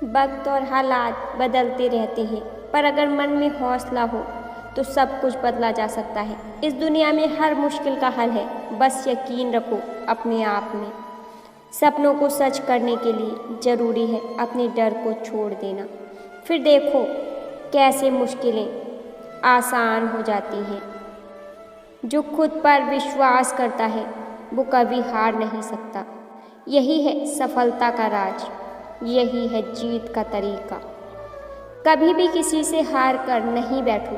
वक्त और हालात बदलते रहते हैं, पर अगर मन में हौसला हो तो सब कुछ बदला जा सकता है। इस दुनिया में हर मुश्किल का हल है, बस यकीन रखो अपने आप में। सपनों को सच करने के लिए ज़रूरी है अपने डर को छोड़ देना। फिर देखो कैसे मुश्किलें आसान हो जाती हैं। जो खुद पर विश्वास करता है वो कभी हार नहीं सकता। यही है सफलता का राज, यही है जीत का तरीका। कभी भी किसी से हार कर नहीं बैठो,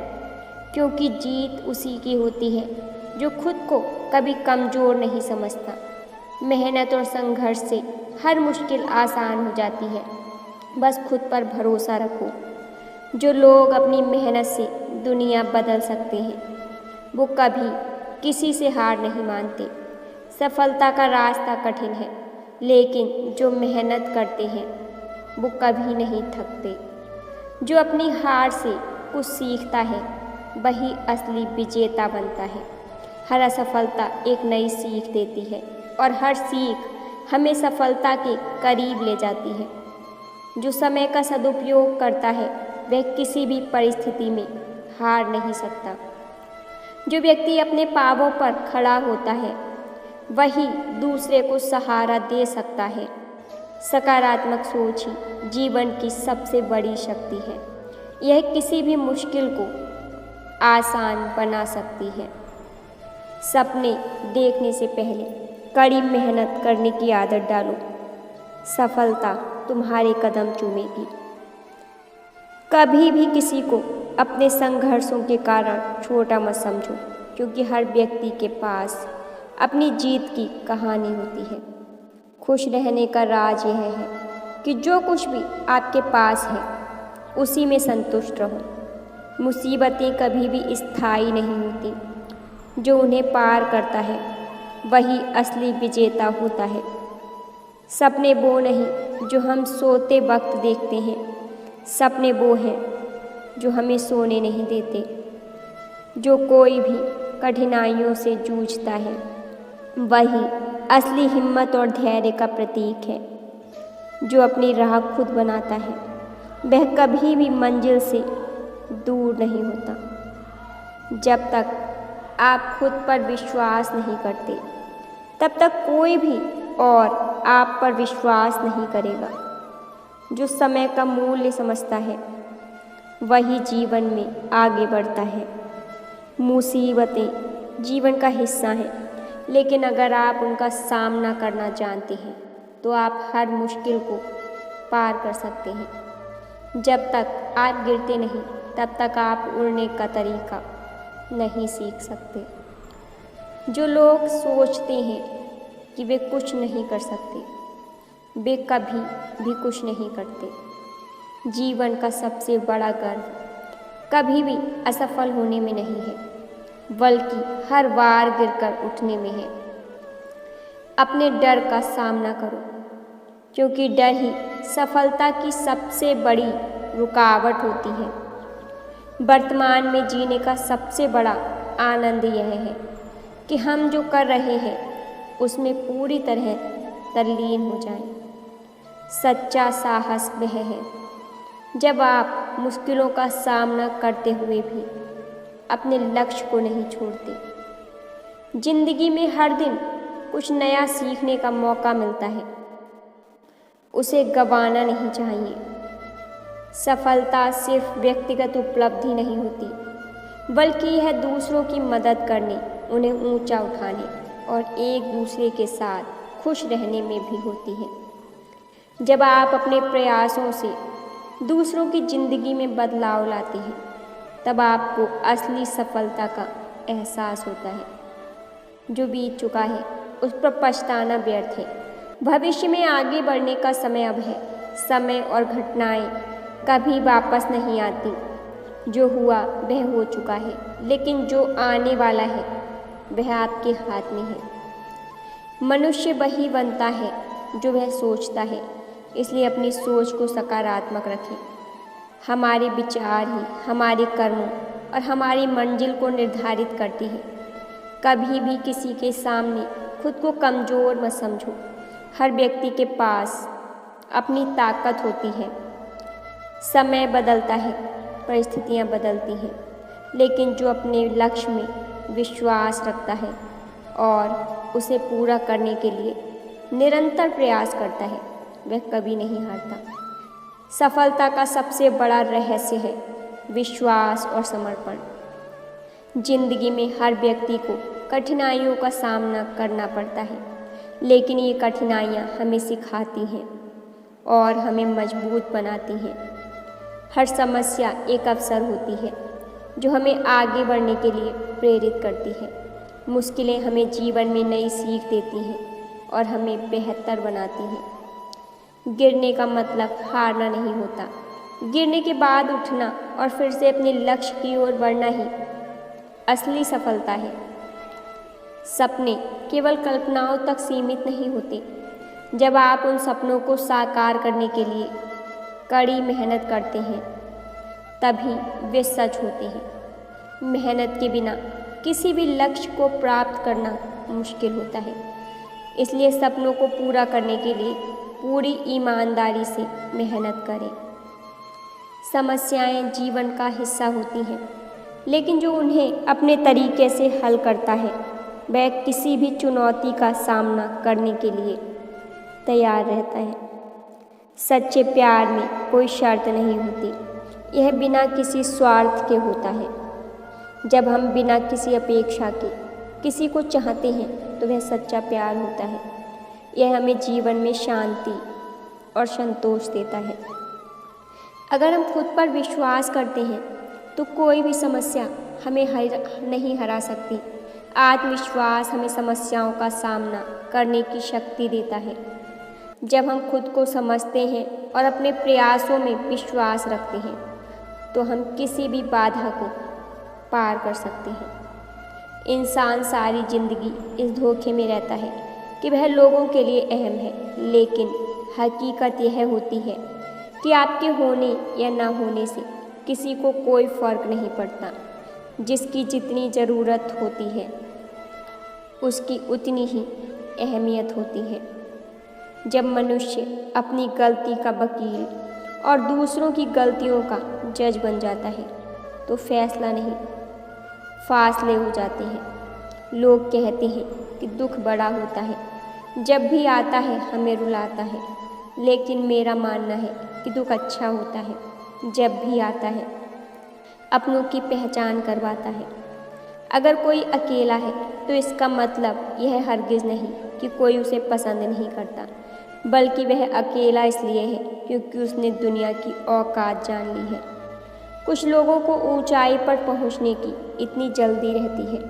क्योंकि जीत उसी की होती है जो खुद को कभी कमज़ोर नहीं समझता। मेहनत और संघर्ष से हर मुश्किल आसान हो जाती है, बस खुद पर भरोसा रखो। जो लोग अपनी मेहनत से दुनिया बदल सकते हैं वो कभी किसी से हार नहीं मानते। सफलता का रास्ता कठिन है, लेकिन जो मेहनत करते हैं वो कभी नहीं थकते। जो अपनी हार से कुछ सीखता है वही असली विजेता बनता है। हर असफलता एक नई सीख देती है और हर सीख हमें सफलता के करीब ले जाती है। जो समय का सदुपयोग करता है वह किसी भी परिस्थिति में हार नहीं सकता। जो व्यक्ति अपने पांवों पर खड़ा होता है वही दूसरे को सहारा दे सकता है। सकारात्मक सोच ही जीवन की सबसे बड़ी शक्ति है। यह किसी भी मुश्किल को आसान बना सकती है। सपने देखने से पहले कड़ी मेहनत करने की आदत डालो। सफलता तुम्हारे कदम चूमेगी। कभी भी किसी को अपने संघर्षों के कारण छोटा मत समझो, क्योंकि हर व्यक्ति के पास अपनी जीत की कहानी होती है। खुश रहने का राज यह है कि जो कुछ भी आपके पास है उसी में संतुष्ट रहो। मुसीबतें कभी भी स्थायी नहीं होती। जो उन्हें पार करता है वही असली विजेता होता है। सपने वो नहीं जो हम सोते वक्त देखते हैं, सपने वो हैं जो हमें सोने नहीं देते। जो कोई भी कठिनाइयों से जूझता है वही असली हिम्मत और धैर्य का प्रतीक है। जो अपनी राह खुद बनाता है वह कभी भी मंजिल से दूर नहीं होता। जब तक आप खुद पर विश्वास नहीं करते तब तक कोई भी और आप पर विश्वास नहीं करेगा। जो समय का मूल्य समझता है वही जीवन में आगे बढ़ता है। मुसीबतें जीवन का हिस्सा हैं, लेकिन अगर आप उनका सामना करना जानते हैं तो आप हर मुश्किल को पार कर सकते हैं। जब तक आप गिरते नहीं तब तक आप उड़ने का तरीका नहीं सीख सकते। जो लोग सोचते हैं कि वे कुछ नहीं कर सकते, वे कभी भी कुछ नहीं करते। जीवन का सबसे बड़ा गर्व कभी भी असफल होने में नहीं है, बल्कि हर बार गिरकर उठने में है। अपने डर का सामना करो, क्योंकि डर ही सफलता की सबसे बड़ी रुकावट होती है। वर्तमान में जीने का सबसे बड़ा आनंद यह है कि हम जो कर रहे हैं उसमें पूरी तरह तल्लीन हो जाएं। सच्चा साहस वह है जब आप मुश्किलों का सामना करते हुए भी अपने लक्ष्य को नहीं छोड़ते। जिंदगी में हर दिन कुछ नया सीखने का मौका मिलता है, उसे गंवाना नहीं चाहिए। सफलता सिर्फ व्यक्तिगत उपलब्धि नहीं होती, बल्कि यह दूसरों की मदद करने, उन्हें ऊंचा उठाने और एक दूसरे के साथ खुश रहने में भी होती है। जब आप अपने प्रयासों से दूसरों की ज़िंदगी में बदलाव लाते हैं तब आपको असली सफलता का एहसास होता है। जो बीत चुका है उस पर पछताना व्यर्थ है। भविष्य में आगे बढ़ने का समय अब है। समय और घटनाएं कभी वापस नहीं आती। जो हुआ वह हो चुका है, लेकिन जो आने वाला है वह आपके हाथ में है। मनुष्य वही बनता है जो वह सोचता है, इसलिए अपनी सोच को सकारात्मक रखें। हमारे विचार ही हमारे कर्मों और हमारी मंजिल को निर्धारित करती है। कभी भी किसी के सामने खुद को कमज़ोर मत समझो। हर व्यक्ति के पास अपनी ताकत होती है समय बदलता है, परिस्थितियाँ बदलती हैं, लेकिन जो अपने लक्ष्य में विश्वास रखता है और उसे पूरा करने के लिए निरंतर प्रयास करता है, वह कभी नहीं हारता। सफलता का सबसे बड़ा रहस्य है विश्वास और समर्पण। जिंदगी में हर व्यक्ति को कठिनाइयों का सामना करना पड़ता है, लेकिन ये कठिनाइयाँ हमें सिखाती हैं और हमें मजबूत बनाती हैं। हर समस्या एक अवसर होती है जो हमें आगे बढ़ने के लिए प्रेरित करती है। मुश्किलें हमें जीवन में नई सीख देती हैं और हमें बेहतर बनाती हैं। गिरने का मतलब हारना नहीं होता, गिरने के बाद उठना और फिर से अपने लक्ष्य की ओर बढ़ना ही असली सफलता है। सपने केवल कल्पनाओं तक सीमित नहीं होते। जब आप उन सपनों को साकार करने के लिए कड़ी मेहनत करते हैं, तभी वे सच होते हैं। मेहनत के बिना किसी भी लक्ष्य को प्राप्त करना मुश्किल होता है। इसलिए सपनों को पूरा करने के लिए पूरी ईमानदारी से मेहनत करें। समस्याएं जीवन का हिस्सा होती हैं, लेकिन जो उन्हें अपने तरीके से हल करता है, वह किसी भी चुनौती का सामना करने के लिए तैयार रहता है। सच्चे प्यार में कोई शर्त नहीं होती, यह बिना किसी स्वार्थ के होता है। जब हम बिना किसी अपेक्षा के किसी को चाहते हैं तो वह सच्चा प्यार होता है। यह हमें जीवन में शांति और संतोष देता है। अगर हम खुद पर विश्वास करते हैं तो कोई भी समस्या हमें नहीं हरा सकती। आत्मविश्वास हमें समस्याओं का सामना करने की शक्ति देता है। जब हम खुद को समझते हैं और अपने प्रयासों में विश्वास रखते हैं तो हम किसी भी बाधा को पार कर सकते हैं। इंसान सारी जिंदगी इस धोखे में रहता है कि वह लोगों के लिए अहम है, लेकिन हकीकत यह होती है कि आपके होने या ना होने से किसी को कोई फ़र्क नहीं पड़ता। जिसकी जितनी ज़रूरत होती है उसकी उतनी ही अहमियत होती है। जब मनुष्य अपनी गलती का वकील और दूसरों की गलतियों का जज बन जाता है तो फैसला नहीं, फासले हो जाते हैं। लोग कहते हैं कि दुख बड़ा होता है, जब भी आता है हमें रुलाता है, लेकिन मेरा मानना है कि दुख अच्छा होता है, जब भी आता है अपनों की पहचान करवाता है। अगर कोई अकेला है तो इसका मतलब यह हरगिज़ नहीं कि कोई उसे पसंद नहीं करता, बल्कि वह अकेला इसलिए है क्योंकि उसने दुनिया की औकात जान ली है। कुछ लोगों को ऊंचाई पर पहुंचने की इतनी जल्दी रहती है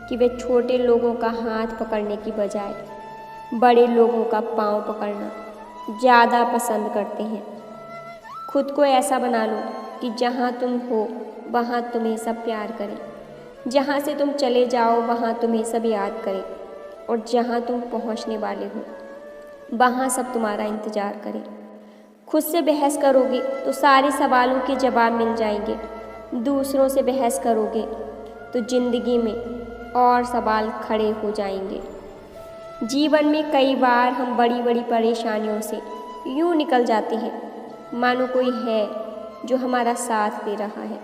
कि वे छोटे लोगों का हाथ पकड़ने की बजाय बड़े लोगों का पांव पकड़ना ज़्यादा पसंद करते हैं। खुद को ऐसा बना लो कि जहाँ तुम हो वहाँ तुम्हें सब प्यार करें, जहाँ से तुम चले जाओ वहाँ तुम्हें सब याद करें, और जहाँ तुम पहुँचने वाले हो वहाँ सब तुम्हारा इंतज़ार करें। खुद से बहस करोगे तो सारे सवालों के जवाब मिल जाएंगे। दूसरों से बहस करोगे तो ज़िंदगी में और सवाल खड़े हो जाएंगे। जीवन में कई बार हम बड़ी बड़ी परेशानियों से यूँ निकल जाते हैं मानो कोई है जो हमारा साथ दे रहा है,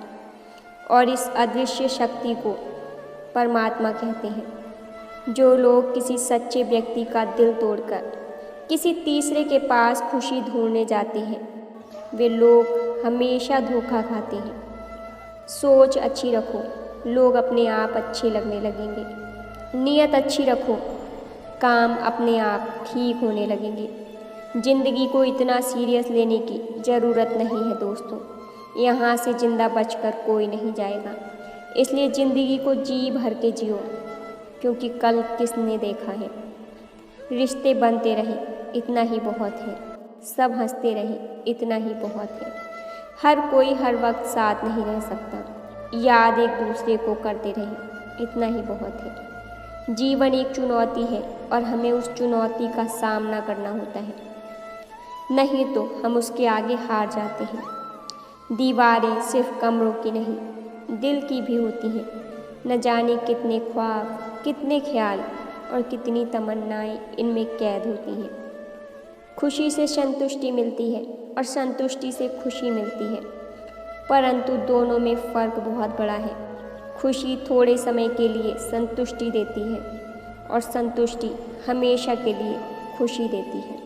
और इस अदृश्य शक्ति को परमात्मा कहते हैं। जो लोग किसी सच्चे व्यक्ति का दिल तोड़कर किसी तीसरे के पास खुशी ढूंढने जाते हैं, वे लोग हमेशा धोखा खाते हैं। सोच अच्छी रखो, लोग अपने आप अच्छे लगने लगेंगे। नीयत अच्छी रखो, काम अपने आप ठीक होने लगेंगे। ज़िंदगी को इतना सीरियस लेने की ज़रूरत नहीं है दोस्तों। यहाँ से जिंदा बचकर कोई नहीं जाएगा, इसलिए ज़िंदगी को जी भर के जियो, क्योंकि कल किसने देखा है। रिश्ते बनते रहे इतना ही बहुत है, सब हंसते रहे इतना ही बहुत है। हर कोई हर वक्त साथ नहीं रह सकता, याद एक दूसरे को करते रहे इतना ही बहुत है। जीवन एक चुनौती है और हमें उस चुनौती का सामना करना होता है, नहीं तो हम उसके आगे हार जाते हैं। दीवारें सिर्फ कमरों की नहीं, दिल की भी होती हैं। न जाने कितने ख्वाब, कितने ख्याल और कितनी तमन्नाएं इनमें कैद होती हैं। खुशी से संतुष्टि मिलती है और संतुष्टि से खुशी मिलती है, परंतु दोनों में फ़र्क बहुत बड़ा है। खुशी थोड़े समय के लिए संतुष्टि देती है और संतुष्टि हमेशा के लिए खुशी देती है।